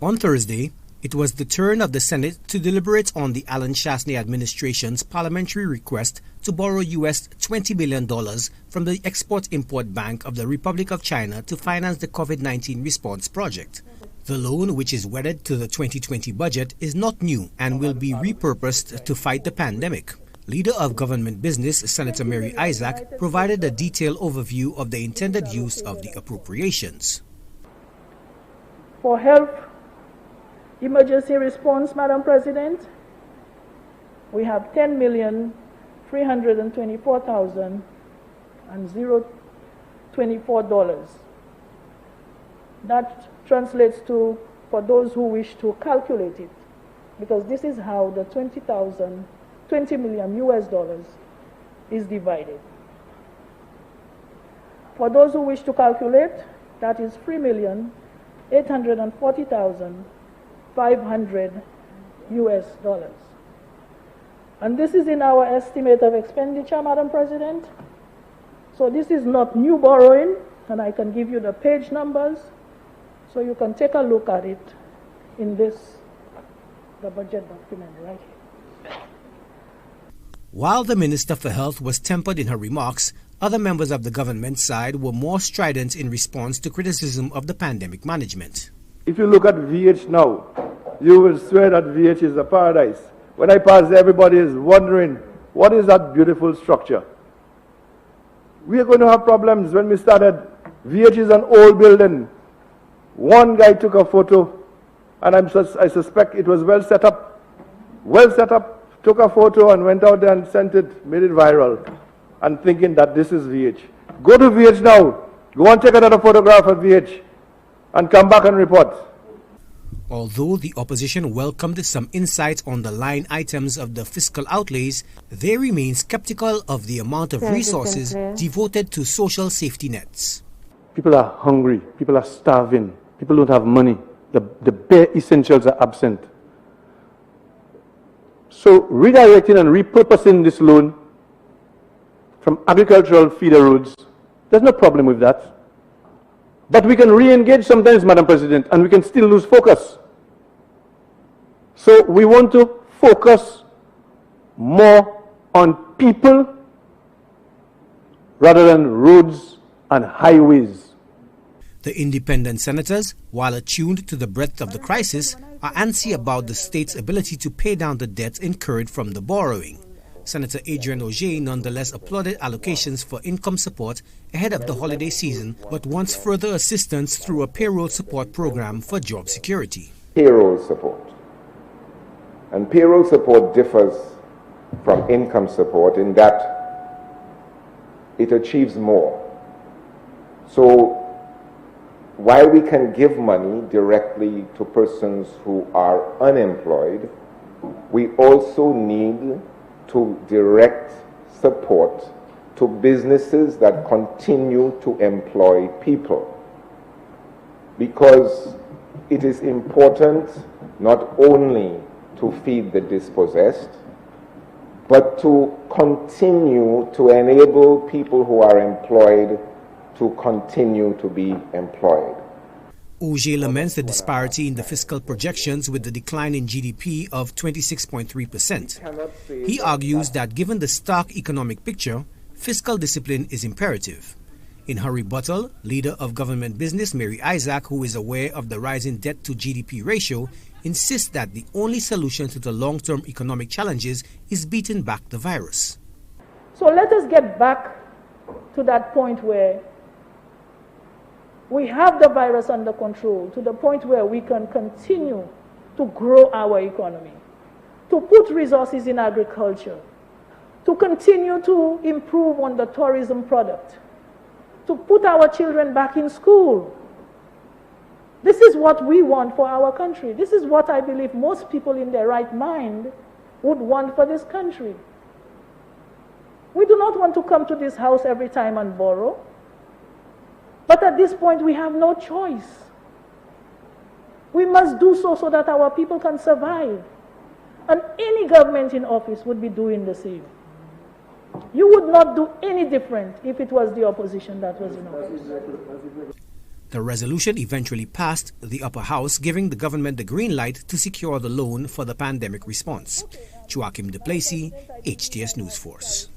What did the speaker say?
On Thursday, it was the turn of the Senate to deliberate on the Alan Chasney administration's parliamentary request to borrow US $20 billion from the Export-Import Bank of the Republic of China to finance the COVID-19 response project. The loan, which is wedded to the 2020 budget, is not new and will be repurposed to fight the pandemic. Leader of Government Business, Senator Mary Isaac, provided a detailed overview of the intended use of the appropriations. For health emergency response, Madam President, we have $10,324,024. That translates to, for those who wish to calculate it, because this is how the $20 million US dollars is divided. For those who wish to calculate, that is $3,840,500 US dollars. And this is in our estimate of expenditure, Madam President. So this is not new borrowing, and I can give you the page numbers, so you can take a look at it in the budget document right here. While the Minister for Health was tempered in her remarks, other members of the government side were more strident in response to criticism of the pandemic management. If you look at VH now, you will swear that VH is a paradise. When I pass, everybody is wondering, what is that beautiful structure? We are going to have problems. When we started, VH is an old building. One guy took a photo, and I suspect it was well set up, took a photo and went out there and sent it, made it viral, and thinking that this is VH. Go to VH now, go and take another photograph of VH, and come back and report. Although the opposition welcomed some insights on the line items of the fiscal outlays, they remain skeptical of the amount of resources devoted to social safety nets. People are hungry, people are starving, people don't have money, the bare essentials are absent. So redirecting and repurposing this loan from agricultural feeder roads, there's no problem with that. But we can re-engage sometimes, Madam President, and we can still lose focus. So we want to focus more on people rather than roads and highways. The independent senators, while attuned to the breadth of the crisis, are antsy about the state's ability to pay down the debts incurred from the borrowing. Senator Adrian Augier nonetheless applauded allocations for income support ahead of the holiday season, but wants further assistance through a payroll support program for job security. Payroll support. And payroll support differs from income support in that it achieves more. So while we can give money directly to persons who are unemployed, we also need to direct support to businesses that continue to employ people. Because it is important not only to feed the dispossessed, but to continue to enable people who are employed to continue to be employed. Augier laments the disparity in the fiscal projections with the decline in GDP of 26.3%. He argues that given the stark economic picture, fiscal discipline is imperative. In her rebuttal, Leader of Government Business Mary Isaac, who is aware of the rising debt to GDP ratio, insists that the only solution to the long-term economic challenges is beating back the virus. So let us get back to that point where we have the virus under control, to the point where we can continue to grow our economy, to put resources in agriculture, to continue to improve on the tourism product, to put our children back in school. This is what we want for our country. This is what I believe most people in their right mind would want for this country. We do not want to come to this house every time and borrow. But at this point, we have no choice. We must do so that our people can survive. And any government in office would be doing the same. You would not do any different if it was the opposition that was in office. The resolution eventually passed the upper house, giving the government the green light to secure the loan for the pandemic response. Joachim Duplessis, HTS News Force.